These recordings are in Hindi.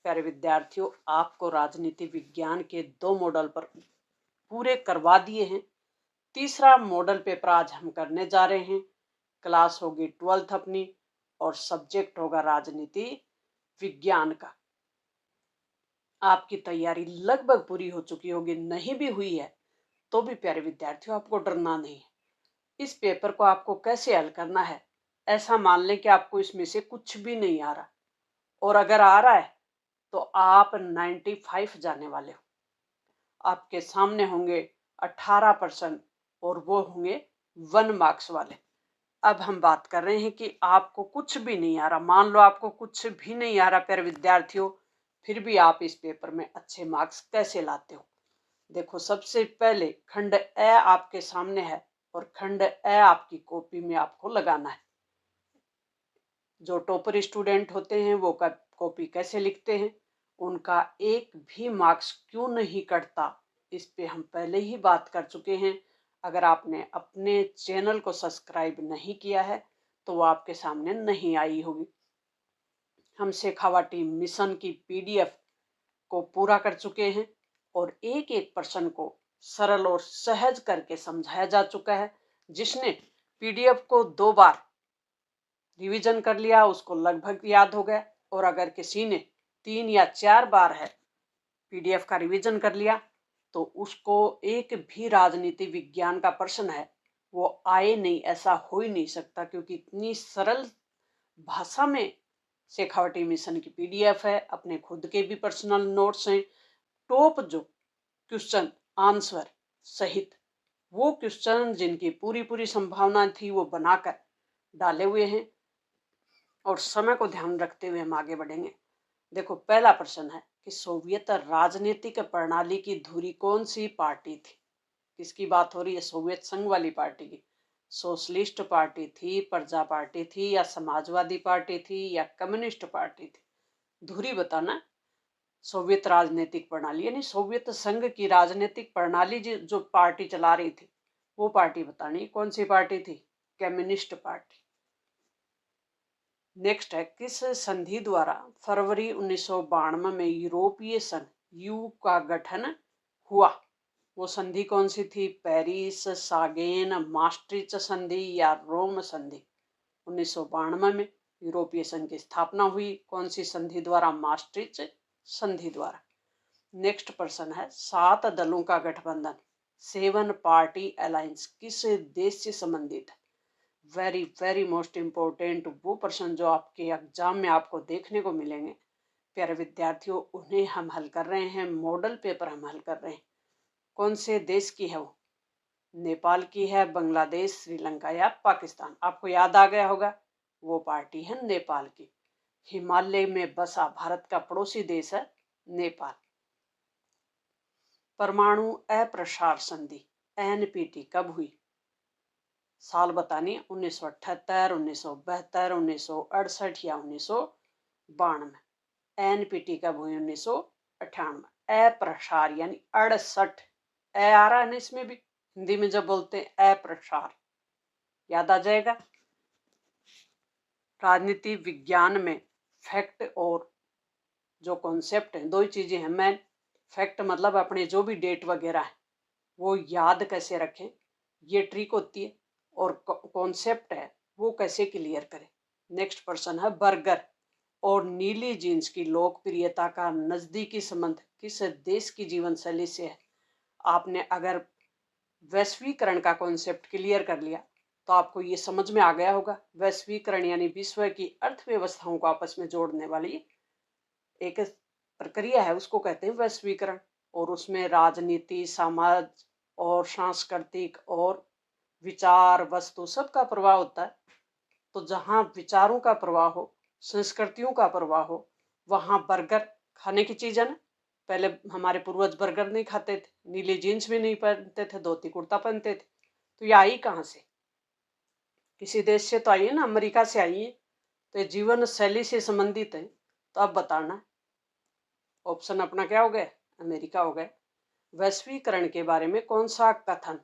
प्यारे विद्यार्थियों, आपको राजनीति विज्ञान के 2 मॉडल पर पूरे करवा दिए हैं। तीसरा मॉडल पेपर आज हम करने जा रहे हैं। क्लास होगी 12th अपनी और सब्जेक्ट होगा राजनीति विज्ञान का। आपकी तैयारी लगभग पूरी हो चुकी होगी, नहीं भी हुई है तो भी प्यारे विद्यार्थियों आपको डरना नहीं है। इस पेपर को आपको कैसे हल करना है, ऐसा मान लें कि आपको इसमें से कुछ भी नहीं आ रहा, और अगर आ रहा है तो आप 95 जाने वाले हो। आपके सामने होंगे 18% और वो होंगे 1 मार्क्स वाले। अब हम बात कर रहे हैं कि आपको कुछ भी नहीं आ रहा। मान लो आपको कुछ भी नहीं आ रहा प्यारे विद्यार्थियों, फिर भी आप इस पेपर में अच्छे मार्क्स कैसे लाते हो। देखो, सबसे पहले खंड ए आपके सामने है और खंड ए आपकी कॉपी में आपको लगाना है। जो टॉपर स्टूडेंट होते हैं वो कॉपी कैसे लिखते हैं, उनका एक भी मार्क्स क्यों नहीं कटता, इस पे हम पहले ही बात कर चुके हैं। अगर आपने अपने चैनल को सब्सक्राइब नहीं किया है तो वो आपके सामने नहीं आई होगी। हम शेखावाटी मिशन की पीडीएफ को पूरा कर चुके हैं और एक एक प्रश्न को सरल और सहज करके समझाया जा चुका है। जिसने पीडीएफ को 2 बार रिवीजन कर लिया उसको लगभग याद हो गया, और अगर किसी ने 3 या 4 बार है पीडीएफ का रिवीजन कर लिया तो उसको एक भी राजनीति विज्ञान का प्रश्न है वो आए नहीं, ऐसा हो ही नहीं सकता, क्योंकि इतनी सरल भाषा में शेखावटी मिशन की पीडीएफ है। अपने खुद के भी पर्सनल नोट्स हैं, टॉप जो क्वेश्चन आंसर सहित वो क्वेश्चन जिनकी पूरी पूरी संभावना थी वो बनाकर डाले हुए हैं, और समय को ध्यान रखते हुए हम आगे बढ़ेंगे। देखो, पहला प्रश्न है कि सोवियत राजनीतिक प्रणाली की धुरी कौन सी पार्टी थी। किसकी बात हो रही है? सोवियत संघ वाली पार्टी की। सोशलिस्ट पार्टी थी, प्रजा पार्टी थी, या समाजवादी पार्टी थी, या कम्युनिस्ट पार्टी थी? धुरी बताना। सोवियत राजनीतिक प्रणाली यानी सोवियत संघ की राजनीतिक प्रणाली जो पार्टी चला रही थी वो पार्टी बतानी। कौन सी पार्टी थी? Communist party. नेक्स्ट है, किस संधि द्वारा फरवरी 1992 में यूरोपीय संघ यू का गठन हुआ? वो संधि कौन सी थी? पेरिस, सागेन, मास्ट्रिच संधि या रोम संधि? 1992 में यूरोपीय संघ की स्थापना हुई। कौन सी संधि द्वारा? मास्ट्रिच संधि द्वारा। नेक्स्ट प्रश्न है, 7 दलों का गठबंधन 7 पार्टी अलायंस किस देश से संबंधित है? वेरी वेरी मोस्ट इम्पोर्टेंट वो प्रश्न जो आपके एग्जाम में आपको देखने को मिलेंगे प्यारे विद्यार्थियों, उन्हें हम हल कर रहे हैं। मॉडल पेपर हम हल कर रहे हैं। कौन से देश की है वो? नेपाल की है, बांग्लादेश, श्रीलंका या पाकिस्तान? आपको याद आ गया होगा, वो पार्टी है नेपाल की। हिमालय में बसा भारत का पड़ोसी देश है नेपाल। परमाणु अप्रसार संधि एनपीटी कब हुई? साल बतानी। 1978, 1972, 1968 या 1992? एनपीटी कब हुई? 1998। अप्रसार यानी 68 ए आ रहा है ना इसमें भी, हिंदी में जब बोलते हैं अप्रसार याद आ जाएगा। राजनीति विज्ञान में फैक्ट और जो कॉन्सेप्ट है, 2 ही चीजें हैं मेन। फैक्ट मतलब अपने जो भी डेट वगैरह है वो याद कैसे रखें, ये ट्रिक होती है, और कॉन्सेप्ट है वो कैसे क्लियर करें। नेक्स्ट प्रश्न है, बर्गर और नीली जीन्स की लोकप्रियता का नजदीकी संबंध किस देश की जीवन शैली से है? आपने अगर वैश्वीकरण का कॉन्सेप्ट क्लियर कर लिया तो आपको ये समझ में आ गया होगा। वैश्वीकरण यानी विश्व की अर्थव्यवस्थाओं को आपस में जोड़ने वाली एक प्रक्रिया है, उसको कहते हैं वैश्वीकरण। और उसमें राजनीति, समाज और सांस्कृतिक और विचार, वस्तु सबका प्रवाह होता है। तो जहाँ विचारों का प्रवाह हो, संस्कृतियों का प्रवाह हो, वहाँ बर्गर खाने की चीज है ना। पहले हमारे पूर्वज बर्गर नहीं खाते थे, नीली जीन्स भी नहीं पहनते थे, धोती कुर्ता पहनते थे। तो ये आई कहाँ से? किसी देश से तो आई है ना, अमेरिका से आई है। तो ये जीवन शैली से संबंधित है। तो अब बताना, ऑप्शन अपना क्या हो गया? अमेरिका हो गया। वैश्वीकरण के बारे में कौन सा कथन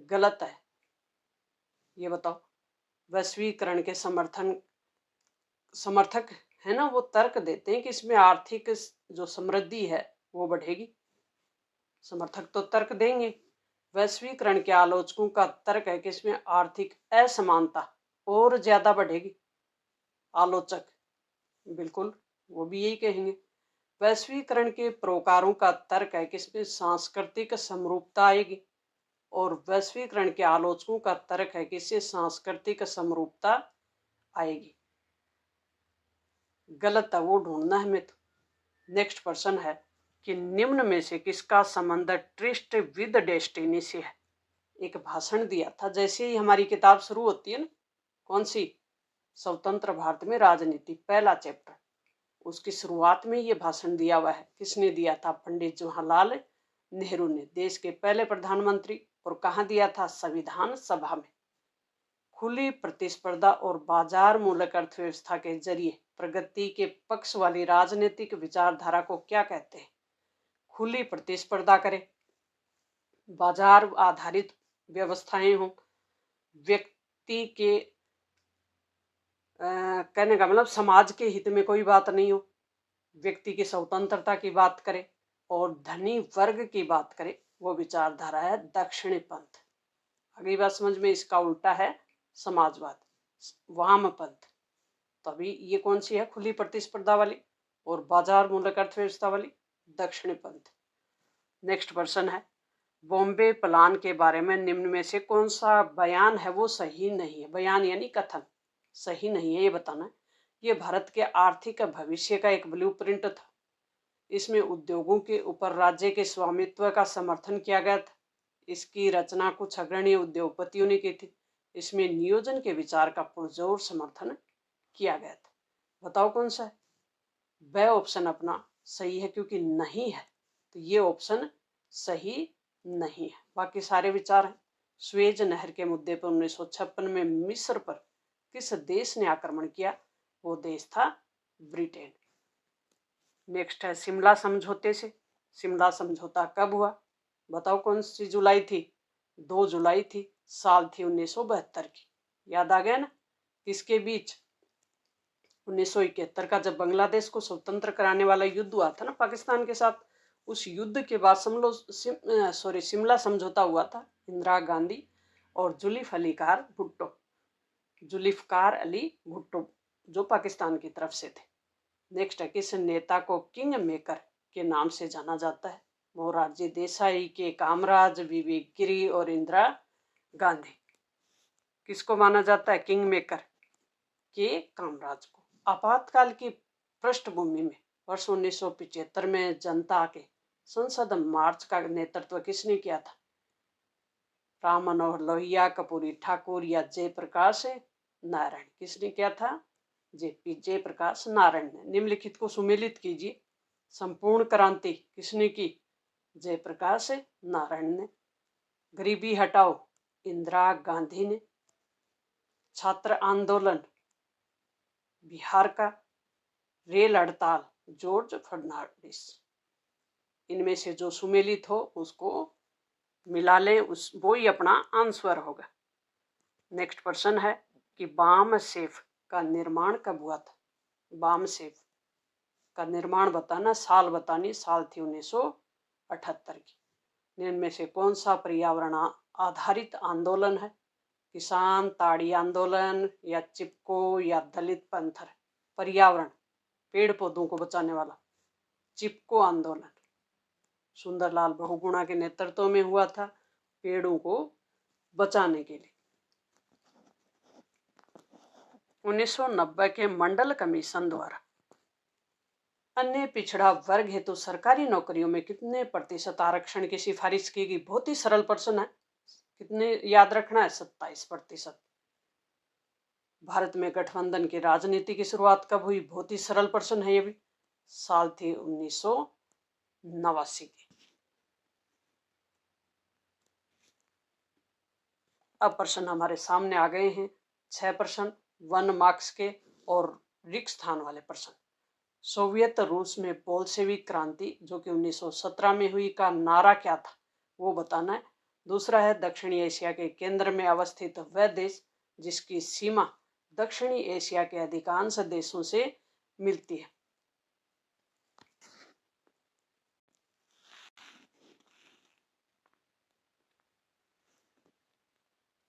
गलत है, ये बताओ। वैश्वीकरण के समर्थक है ना, वो तर्क देते हैं कि इसमें आर्थिक जो समृद्धि है वो बढ़ेगी। समर्थक तो तर्क देंगे। वैश्वीकरण के आलोचकों का तर्क है कि इसमें आर्थिक असमानता और ज्यादा बढ़ेगी। आलोचक बिल्कुल वो भी यही कहेंगे। वैश्वीकरण के प्रोकारों का तर्क है कि इसमें सांस्कृतिक समरूपता आएगी, और वैश्वीकरण के आलोचकों का तर्क है कि इससे सांस्कृतिक समरूपता आएगी। गलत है, वो ढूंढना है मिथ। नेक्स्ट प्रश्न है कि निम्न में से किसका संबंध ट्रिस्ट विद डेस्टिनी से है। एक भाषण दिया था जैसे ही हमारी किताब शुरू होती है ना, कौन सी, स्वतंत्र भारत में राजनीति, पहला चैप्टर, उसकी शुरुआत में ये भाषण दिया हुआ है। किसने दिया था? पंडित जवाहरलाल नेहरू ने, देश के पहले प्रधानमंत्री। और कहाँ दिया था? संविधान सभा में। खुली प्रतिस्पर्धा और बाजार मूलक अर्थव्यवस्था के जरिए प्रगति के पक्ष वाली राजनीतिक विचारधारा को क्या कहते हैं? खुली प्रतिस्पर्धा करें, बाजार आधारित व्यवस्थाएं हों, व्यक्ति के कहने का मतलब समाज के हित में कोई बात नहीं हो, व्यक्ति की स्वतंत्रता की बात करे और धनी वर्ग की बात करे, वो विचारधारा है दक्षिणी पंथ। अगली बात समझ में, इसका उल्टा है समाजवाद, वामपंथ। तो अभी ये कौन सी है? खुली प्रतिस्पर्धा वाली और बाजार मूलक अर्थव्यवस्था वाली, दक्षिणी पंथ। नेक्स्ट प्रश्न है, बॉम्बे प्लान के बारे में निम्न में से कौन सा बयान है वो सही नहीं है? बयान यानी कथन सही नहीं है, ये बताना है। ये भारत के आर्थिक भविष्य का एक ब्लूप्रिंट था। इसमें उद्योगों के ऊपर राज्य के स्वामित्व का समर्थन किया गया था। इसकी रचना कुछ अग्रणी उद्योगपतियों ने की थी। इसमें नियोजन के विचार का पुरजोर समर्थन किया गया था। बताओ कौन सा है? वह ऑप्शन अपना सही है, क्योंकि नहीं है तो ये ऑप्शन सही नहीं है। बाकी सारे विचार हैं। स्वेज नहर के मुद्दे पर 1956 में मिस्र पर किस देश ने आक्रमण किया? वो देश था ब्रिटेन। नेक्स्ट है शिमला समझौते से। शिमला समझौता कब हुआ? बताओ कौन सी जुलाई थी? 2 जुलाई थी। साल थी 1972 की। याद आ गया ना? किसके बीच? 1971 का, जब बांग्लादेश को स्वतंत्र कराने वाला युद्ध हुआ था ना पाकिस्तान के साथ, उस युद्ध के बाद शिमला समझौता हुआ था। इंदिरा गांधी और जुल्फिकार अली भुट्टो जो पाकिस्तान की तरफ से थे। नेक्स्ट है, किस नेता को किंग मेकर के नाम से जाना जाता है? मोरारजी देसाई, के कामराज, विवेक गिरी और इंदिरा गांधी। किसको माना जाता है किंग मेकर? के कामराज को। आपातकाल की पृष्ठभूमि में वर्ष 1975 में जनता के संसद मार्च का नेतृत्व किसने किया था? राम मनोहर लोहिया, कर्पूरी ठाकुर या जयप्रकाश नारायण? किसने किया था? जयप्रकाश नारायण ने। निम्नलिखित को सुमेलित कीजिए। संपूर्ण क्रांति किसने की? जयप्रकाश नारायण ने। गरीबी हटाओ, इंदिरा गांधी ने। छात्र आंदोलन, बिहार का। रेल हड़ताल, जॉर्ज फर्नांडिस। इनमें से जो सुमेलित हो उसको मिला लें, वो ही अपना आंसर होगा। नेक्स्ट प्रश्न है कि बाम सेफ का निर्माण कब हुआ था? बाम सेफ का निर्माण बताना, साल बतानी। साल थी 1978 की। इनमें से कौन सा पर्यावरण आधारित आंदोलन है? किसान ताड़ी आंदोलन या चिपको या दलित पंथर? पर्यावरण, पेड़ पौधों को बचाने वाला, चिपको आंदोलन सुंदरलाल बहुगुणा के नेतृत्व में हुआ था, पेड़ों को बचाने के लिए। 1990 के मंडल कमीशन द्वारा अन्य पिछड़ा वर्ग हेतु तो सरकारी नौकरियों में कितने प्रतिशत आरक्षण की सिफारिश की गई? बहुत ही सरल प्रश्न है। कितने याद रखना है? 27%। भारत में गठबंधन की राजनीति की शुरुआत कब हुई? बहुत ही सरल प्रश्न है ये भी। साल थी 1989 की। अब प्रश्न हमारे सामने आ गए हैं। 6 प्रश्न 1 मार्क्स के और रिक्त स्थान वाले प्रश्न। सोवियत रूस में बोल्शेविक क्रांति जो कि 1917 में हुई का नारा क्या था? वो बताना है। दूसरा है दक्षिणी एशिया के केंद्र में अवस्थित वह देश जिसकी सीमा दक्षिणी एशिया के अधिकांश देशों से मिलती है।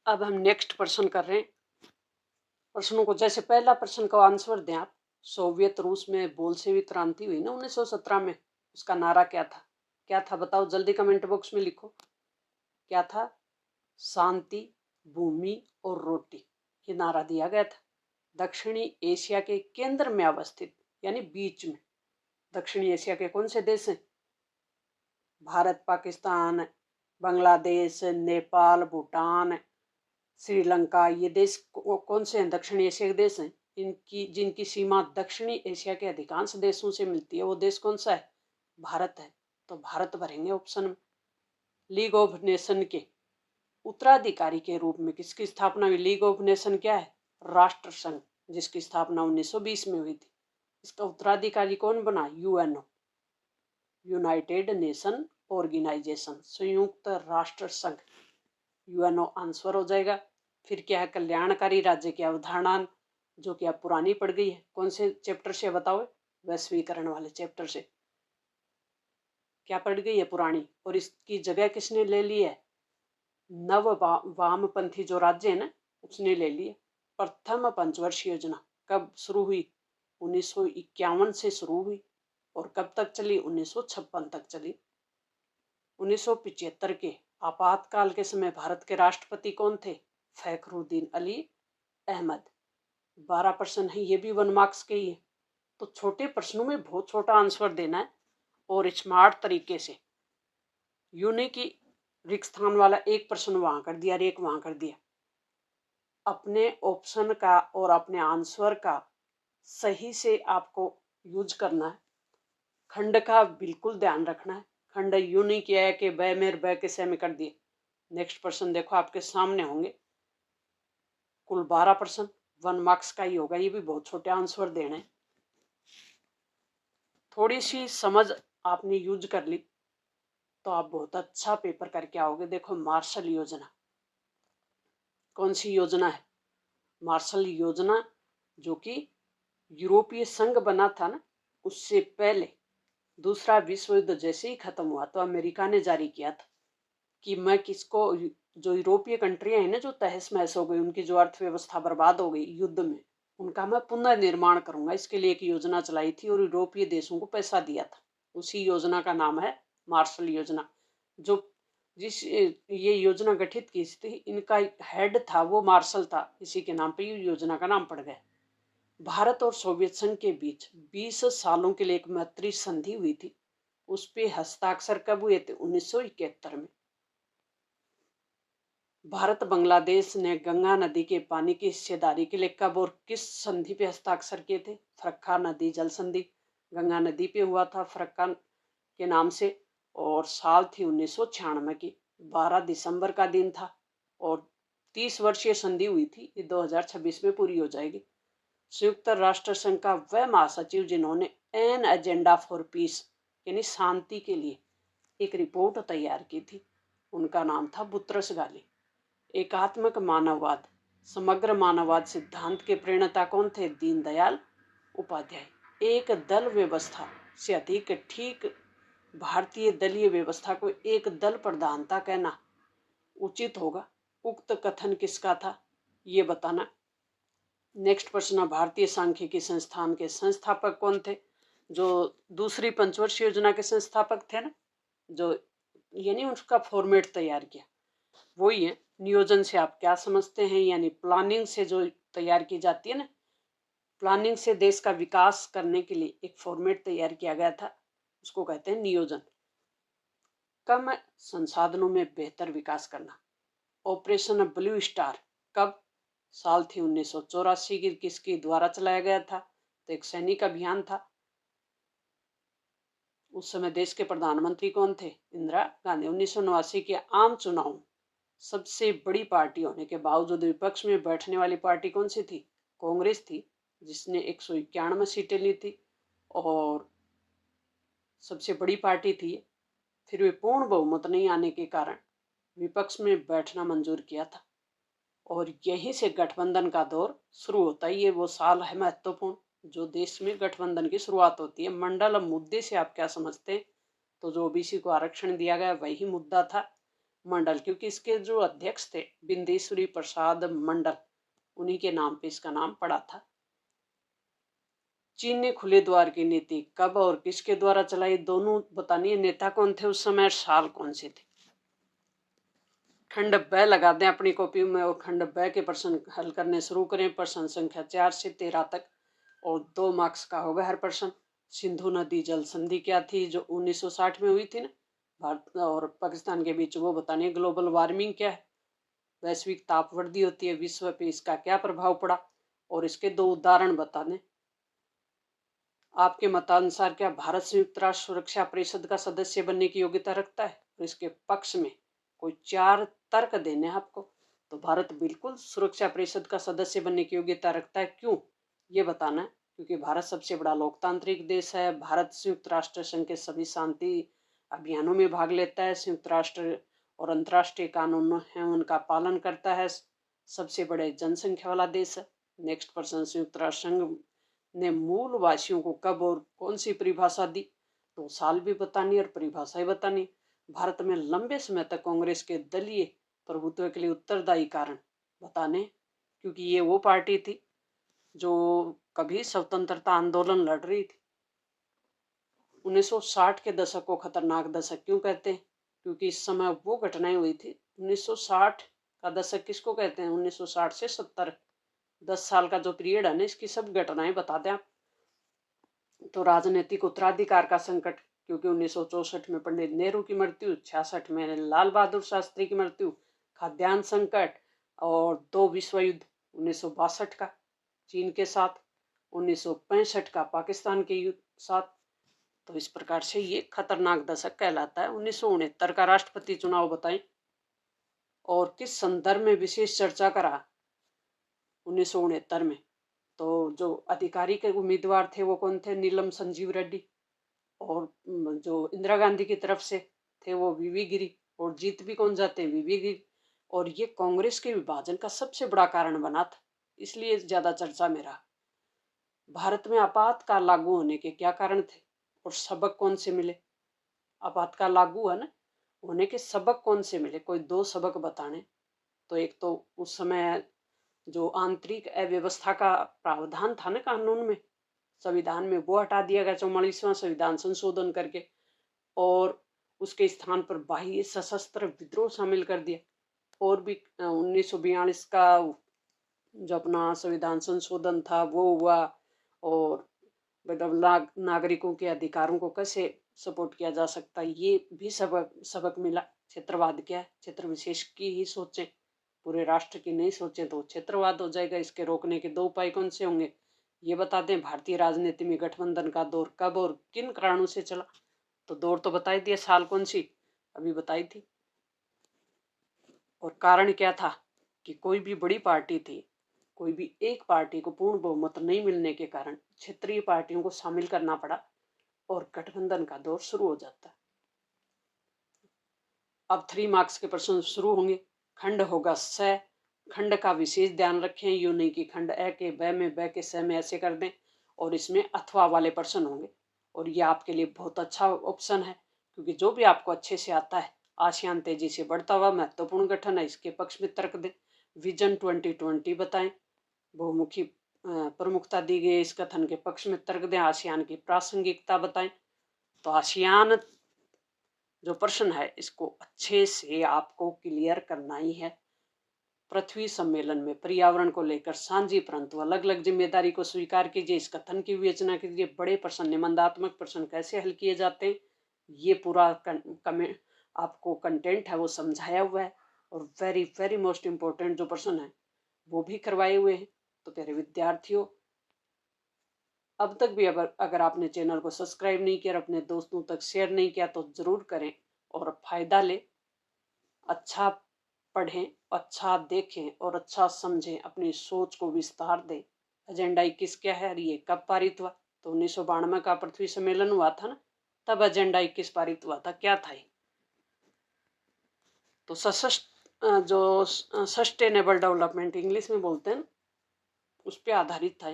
अब हम नेक्स्ट प्रश्न कर रहे हैं। प्रश्नों को जैसे पहला प्रश्न का आंसर दें आप। सोवियत रूस में बोल्शेविक क्रांति हुई ना 1917 में, उसका नारा क्या था? क्या था बताओ, जल्दी कमेंट बॉक्स में लिखो। क्या था? शांति, भूमि और रोटी, ये नारा दिया गया था। दक्षिणी एशिया के केंद्र में अवस्थित, यानी बीच में। दक्षिणी एशिया के कौन से देश हैं? भारत, पाकिस्तान, बांग्लादेश, नेपाल, भूटान, श्रीलंका, ये देश कौन से हैं? दक्षिण एशिया के देश हैं। इनकी जिनकी सीमा दक्षिणी एशिया के अधिकांश देशों से मिलती है, वो देश कौन सा है? भारत है। तो भारत भरेंगे ऑप्शन में। लीग ऑफ नेशन के उत्तराधिकारी के रूप में किसकी स्थापना हुई? लीग ऑफ नेशन क्या है? राष्ट्र संघ, जिसकी स्थापना 1920 में हुई थी। इसका उत्तराधिकारी कौन बना? यूएनओ, यूनाइटेड नेशन ऑर्गेनाइजेशन, संयुक्त राष्ट्र संघ। यूएनओ आंसर हो जाएगा। फिर क्या है? कल्याणकारी राज्य की अवधारणा, जो कि अब पुरानी पड़ गई है। कौन से चैप्टर से बताओ? वैश्वीकरण वाले चैप्टर से। क्या पड़ गई है? पुरानी। और इसकी जगह किसने ले ली है? नव वामपंथी जो राज्य है ना, उसने ले ली है। प्रथम पंचवर्षीय योजना कब शुरू हुई? 1951 से शुरू हुई और कब तक चली? 1956 तक चली। 1975 के आपातकाल के समय भारत के राष्ट्रपति कौन थे? फखरुद्दीन अली अहमद। 12 प्रश्न है, ये भी 1 मार्क्स के ही है। तो छोटे प्रश्नों में बहुत छोटा आंसर देना है और स्मार्ट तरीके से। यूं नहीं कि रिक्त स्थान वाला एक प्रश्न वहां कर दिया और एक वहां कर दिया। अपने ऑप्शन का और अपने आंसर का सही से आपको यूज करना है। खंड का बिल्कुल ध्यान रखना है। खंड यूं नहीं किया है कि ब मेर ब के से में कर दिए। नेक्स्ट प्रश्न देखो आपके सामने होंगे। कुल 12 प्रश्न 1 मार्क्स का ही होगा। ये भी बहुत छोटे आंसर देने। थोड़ी सी समझ आपने यूज कर ली तो आप बहुत अच्छा पेपर करके आओगे। देखो, मार्शल योजना कौन सी योजना है? मार्शल योजना, जो कि यूरोपीय संघ बना था ना, उससे पहले दूसरा विश्व युद्ध जैसे ही खत्म हुआ तो अमेरिका ने जारी किया था कि मैं किसको, जो यूरोपीय कंट्रियां हैं ना, जो तहस महस हो गई, उनकी जो अर्थव्यवस्था बर्बाद हो गई युद्ध में, उनका मैं पुनः निर्माण करूंगा। इसके लिए एक योजना चलाई थी और यूरोपीय देशों को पैसा दिया था। उसी योजना का नाम है मार्शल योजना। जो जिस ये योजना गठित की थी, इनका हेड था वो मार्शल था। इसी के नाम पे ये योजना का नाम पड़ गया। भारत और सोवियत संघ के बीच 20 सालों के लिए एक मैत्री संधि हुई थी। उस पे हस्ताक्षर कब हुए थे? 1971 में। भारत बांग्लादेश ने गंगा नदी के पानी की हिस्सेदारी के लिए कब और किस संधि पे हस्ताक्षर किए थे? फरक्का नदी जल संधि। गंगा नदी पे हुआ था फरक्का के नाम से, और साल थी 1996 की। 12 दिसंबर का दिन था और 30 वर्षीय संधि हुई थी। ये 2026 में पूरी हो जाएगी। संयुक्त राष्ट्र संघ का वह महासचिव जिन्होंने एन एजेंडा फॉर पीस, यानी शांति के लिए एक रिपोर्ट तैयार की थी, उनका नाम था बुतरस गाली। एकात्मक मानववाद, समग्र मानववाद सिद्धांत के प्रणेता कौन थे? दीनदयाल उपाध्याय। एक दल व्यवस्था से अधिक ठीक भारतीय दलीय व्यवस्था को एक दल प्रधानता कहना उचित होगा। उक्त कथन किसका था, ये बताना। नेक्स्ट प्रश्न, भारतीय सांख्यिकी संस्थान के संस्थापक कौन थे? जो दूसरी पंचवर्षीय योजना के संस्थापक थे ना, जो यानी उसका फॉर्मेट तैयार किया, वही है। नियोजन से आप क्या समझते हैं? यानी प्लानिंग से जो तैयार की जाती है ना, प्लानिंग से देश का विकास करने के लिए एक फॉर्मेट तैयार किया गया था, उसको कहते हैं नियोजन। कम संसाधनों में बेहतर विकास करना। ऑपरेशन ब्लू स्टार कब? साल थी 1984 की। किसके द्वारा चलाया गया था? तो एक सैनिक अभियान था। उस समय देश के प्रधानमंत्री कौन थे? इंदिरा गांधी। 1989 के आम चुनाव सबसे बड़ी पार्टी होने के बावजूद विपक्ष में बैठने वाली पार्टी कौन सी थी? कांग्रेस थी, जिसने 191 सीटें ली थी और सबसे बड़ी पार्टी थी। फिर वे पूर्ण बहुमत नहीं आने के कारण विपक्ष में बैठना मंजूर किया था और यहीं से गठबंधन का दौर शुरू होता है। ये वो साल है महत्वपूर्ण जो देश में गठबंधन की शुरुआत होती है। मंडल, अब मुद्दे से आप क्या समझते हैं? तो जो ओबीसी को आरक्षण दिया गया वही मुद्दा था मंडल, क्योंकि इसके जो अध्यक्ष थे बिंदेश्वरी प्रसाद मंडल, उन्हीं के नाम पे इसका नाम पड़ा था। चीन ने खुले द्वार की नीति कब और किसके द्वारा चलाई, दोनों बतानी है। नेता कौन थे उस समय, साल कौन सी थी। खंड ब लगा दें अपनी कॉपी में और खंड ब के प्रश्न हल करने शुरू करें। प्रश्न संख्या 4 से 13 तक और 2 मार्क्स का होगा हर प्रश्न। सिंधु नदी जल संधि क्या थी, जो 1960 में हुई थी ना, भारत और पाकिस्तान के बीच, वो बतानी है। ग्लोबल वार्मिंग क्या है, वैश्विक ताप वृद्धि होती है, विश्व पे इसका क्या प्रभाव पड़ा, और इसके 2 उदाहरण बता दें। आपके मतानुसार क्या भारत संयुक्त राष्ट्र सुरक्षा परिषद का सदस्य बनने की योग्यता रखता है? और इसके पक्ष में कोई 4 तर्क देने हैं आपको। तो भारत बिल्कुल सुरक्षा परिषद का सदस्य बनने की योग्यता रखता है। क्यों, ये बताना है। क्योंकि भारत सबसे बड़ा लोकतांत्रिक देश है। भारत संयुक्त राष्ट्र संघ के सभी शांति अभियानों में भाग लेता है। संयुक्त राष्ट्र और अंतर्राष्ट्रीय कानून है उनका पालन करता है। सबसे बड़े जनसंख्या वाला देश है। नेक्स्ट पर्सन, संयुक्त राष्ट्र संघ ने मूल वासियों को कब और कौन सी परिभाषा दी, तो साल भी बतानी और परिभाषा ही बतानी। भारत में लंबे समय तक कांग्रेस के दलीय प्रभुत्व के लिए उत्तरदायी कारण बताने, क्योंकि ये वो पार्टी थी जो कभी स्वतंत्रता आंदोलन लड़ रही थी। 1960 के दशक को खतरनाक दशक क्यों कहते हैं? क्योंकि इस समय वो घटनाएं हुई थी। 1960 का दशक किसको कहते हैं? 1960 से 70, 10 साल का जो पीरियड है ना, इसकी सब घटनाएं बता दें आप। तो राजनीतिक उत्तराधिकार का संकट, क्योंकि 1964 में पंडित नेहरू की मृत्यु, 66 में लाल बहादुर शास्त्री की मृत्यु, खाद्यान्न संकट, और 2 विश्व युद्ध, 1962 का चीन के साथ, 1965 का पाकिस्तान के युद्ध साथ। तो इस प्रकार से ये खतरनाक दशक कहलाता है। 1969 का राष्ट्रपति चुनाव बताएं और किस संदर्भ में विशेष चर्चा करा 1969 में। तो जो अधिकारी के उम्मीदवार थे वो कौन थे? नीलम संजीव रेड्डी, और जो इंदिरा गांधी की तरफ से थे वो वीवी गिरी, और जीत भी कौन जाते हैं? वीवी गिरी। और ये कांग्रेस के विभाजन का सबसे बड़ा कारण बना था, इसलिए ज्यादा चर्चा में रहा। भारत में आपातकाल लागू होने के क्या कारण थे और सबक कौन से मिले? आपातकाल लागू है ना, होने के सबक कौन से मिले? कोई 2 सबक बताने। तो एक तो उस समय जो आंतरिक अव्यवस्था का प्रावधान था ना कानून में, संविधान में, वो हटा दिया गया 44वां संविधान संशोधन करके, और उसके स्थान पर बाह्य सशस्त्र विद्रोह शामिल कर दिया। और भी 1942 का जो अपना संविधान संशोधन था वो हुआ, और मतलब नागरिकों के अधिकारों को कैसे सपोर्ट किया जा सकता है, ये भी सबक मिला। क्षेत्रवाद क्या है, क्षेत्र विशेष की ही सोचें, पूरे राष्ट्र की नहीं सोचें तो क्षेत्रवाद हो जाएगा। इसके रोकने के 2 उपाय कौन से होंगे, ये बता दें। भारतीय राजनीति में गठबंधन का दौर कब और किन कारणों से चला, तो दौर तो बता ही दिया, साल कौन सी अभी बताई थी। और कारण क्या था कि कोई भी बड़ी पार्टी थी, कोई भी एक पार्टी को पूर्ण बहुमत नहीं मिलने के कारण क्षेत्रीय पार्टियों को शामिल करना पड़ा और गठबंधन का दौर शुरू हो जाता है। अब 3 मार्क्स के प्रश्न शुरू होंगे। खंड होगा स, खंड का विशेष ध्यान रखें, यूं नहीं कि खंड ए के ब में, ब के स में ऐसे कर दें। और इसमें अथवा वाले प्रश्न होंगे, और ये आपके लिए बहुत अच्छा ऑप्शन है, क्योंकि जो भी आपको अच्छे से आता है, आसियान तेजी से बढ़ता हुआ महत्वपूर्ण गठन है, इसके पक्ष में तर्क दें। विजन 2020 बताएं, बहुमुखी प्रमुखता दी गई इस कथन के पक्ष में तर्क दें। आसियान की प्रासंगिकता बताएं। तो आसियान जो प्रश्न है इसको अच्छे से आपको क्लियर करना ही है। पृथ्वी सम्मेलन में पर्यावरण को लेकर साझी परंतु अलग अलग जिम्मेदारी को स्वीकार कीजिए, इस कथन की विवेचना कीजिए। बड़े प्रश्न, निबंधात्मक प्रश्न कैसे हल किए जाते हैं, ये पूरा आपको कंटेंट है वो समझाया हुआ है, और वेरी वेरी मोस्ट इम्पोर्टेंट जो प्रश्न है वो भी करवाए हुए हैं। तो प्यारे विद्यार्थियों, अब तक भी अगर आपने चैनल को सब्सक्राइब नहीं किया और अपने दोस्तों तक शेयर नहीं किया तो जरूर करें और फायदा लें। अच्छा पढ़ें, अच्छा देखें और अच्छा समझें, अपनी सोच को विस्तार दें। एजेंडा 21 क्या है, ये कब पारित हुआ? तो 1992 का पृथ्वी सम्मेलन हुआ था ना, तब एजेंडा 21 पारित हुआ था। क्या था ये? तो जो सस्टेनेबल डेवलपमेंट इंग्लिश में बोलते हैं, उस पर आधारित था।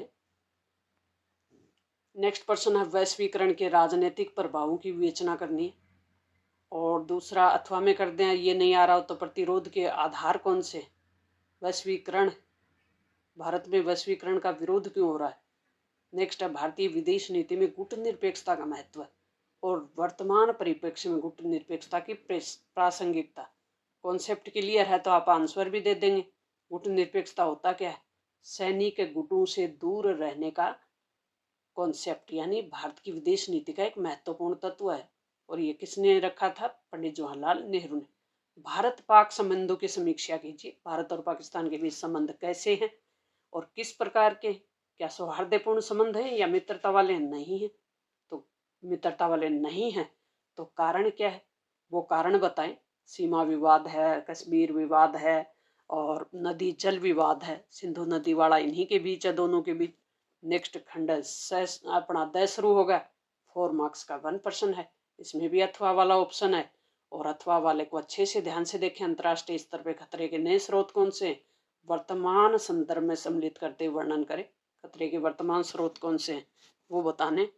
नेक्स्ट प्रश्न है वैश्वीकरण के राजनीतिक प्रभावों की विवेचना करनी है। और दूसरा अथवा में कर दें, ये नहीं आ रहा हो तो प्रतिरोध के आधार कौन से, वैश्वीकरण, भारत में वैश्वीकरण का विरोध क्यों हो रहा है। नेक्स्ट है भारतीय विदेश नीति में गुटनिरपेक्षता का महत्व और वर्तमान परिप्रेक्ष्य में गुटनिरपेक्षता की प्रासंगिकता। कॉन्सेप्ट क्लियर है तो आप आंसर भी दे देंगे। गुटनिरपेक्षता होता क्या है, सैनिक गुटों से दूर रहने का कॉन्सेप्ट, यानी भारत की विदेश नीति का एक महत्वपूर्ण तत्व है। और ये किसने रखा था, पंडित जवाहरलाल नेहरू ने। भारत पाक संबंधों की समीक्षा कीजिए, भारत और पाकिस्तान के बीच संबंध कैसे हैं और किस प्रकार के, क्या सौहार्दपूर्ण संबंध हैं या मित्रता वाले नहीं हैं। तो मित्रता वाले नहीं हैं तो कारण क्या है, वो कारण बताएं। सीमा विवाद है, कश्मीर विवाद है और नदी जल विवाद है, सिंधु नदी वाला इन्हीं के बीच है, दोनों के बीच। नेक्स्ट खंड अपना 10 शुरू होगा, 4 मार्क्स का 1 प्रश्न है, इसमें भी अथवा वाला ऑप्शन है। और अथवा वाले को अच्छे से ध्यान से देखें। अंतर्राष्ट्रीय स्तर पर खतरे के नए स्रोत कौन से, वर्तमान संदर्भ में सम्मिलित करते वर्णन करें। खतरे के वर्तमान स्रोत कौन से हैं वो बताने।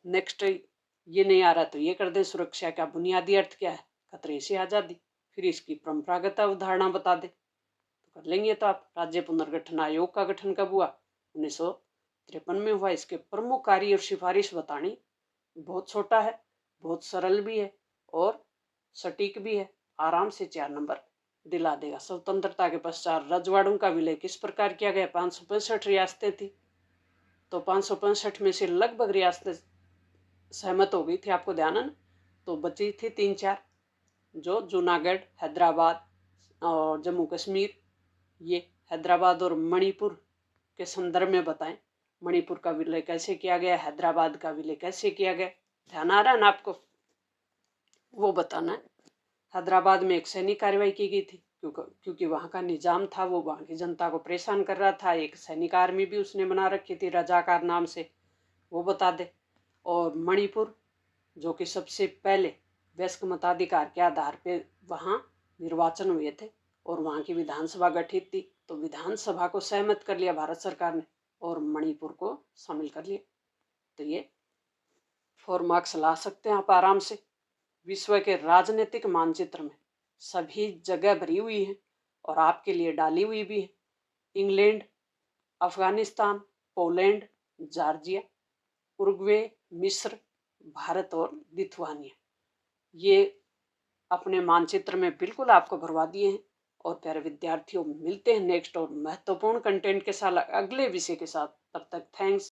नेक्स्ट ये नहीं आ रहा तो ये कर दें, सुरक्षा का बुनियादी अर्थ क्या है, खतरे से आज़ादी। फिर इसकी परंपरागत अवधारणा बता दें तो कर लेंगे। तो आप राज्य पुनर्गठन आयोग का गठन कब हुआ, 1953 में हुआ। इसके प्रमुख कार्य और सिफारिश बतानी। बहुत छोटा है, बहुत सरल भी है और सटीक भी है, आराम से 4 नंबर दिला देगा। स्वतंत्रता के पश्चात रजवाड़ों का विलय किस प्रकार किया गया, 565 रियासतें थी तो 565 में से लगभग रियासतें सहमत हो गई थी, आपको ध्यान है ना। तो बची थी 3-4, जो जूनागढ़, हैदराबाद और जम्मू कश्मीर। ये हैदराबाद और मणिपुर के संदर्भ में बताएं, मणिपुर का विलय कैसे किया गया, हैदराबाद का विलय कैसे किया गया, ध्यान आ रहा है ना आपको, वो बताना है। हैदराबाद में एक सैनिक कार्रवाई की गई थी क्योंकि वहाँ का निजाम था, वो वहाँ की जनता को परेशान कर रहा था। एक सैनिक आर्मी भी उसने बना रखी थी रजाकार नाम से, वो बता दे। और मणिपुर जो कि सबसे पहले वयस्क मताधिकार के आधार पे वहाँ निर्वाचन हुए थे और वहाँ की विधानसभा गठित थी, तो विधानसभा को सहमत कर लिया भारत सरकार ने और मणिपुर को शामिल कर लिया। तो ये 4 मार्क्स ला सकते हैं आप आराम से। विश्व के राजनीतिक मानचित्र में सभी जगह भरी हुई है और आपके लिए डाली हुई भी है। England, Afghanistan, Poland, Georgia, Uruguay, मिस्र, भारत और लिथुआनिया, ये अपने मानचित्र में बिल्कुल आपको भरवा दिए हैं। और प्यारे विद्यार्थियों, मिलते हैं नेक्स्ट और महत्वपूर्ण कंटेंट के साथ अगले विषय के साथ। तब तक थैंक्स।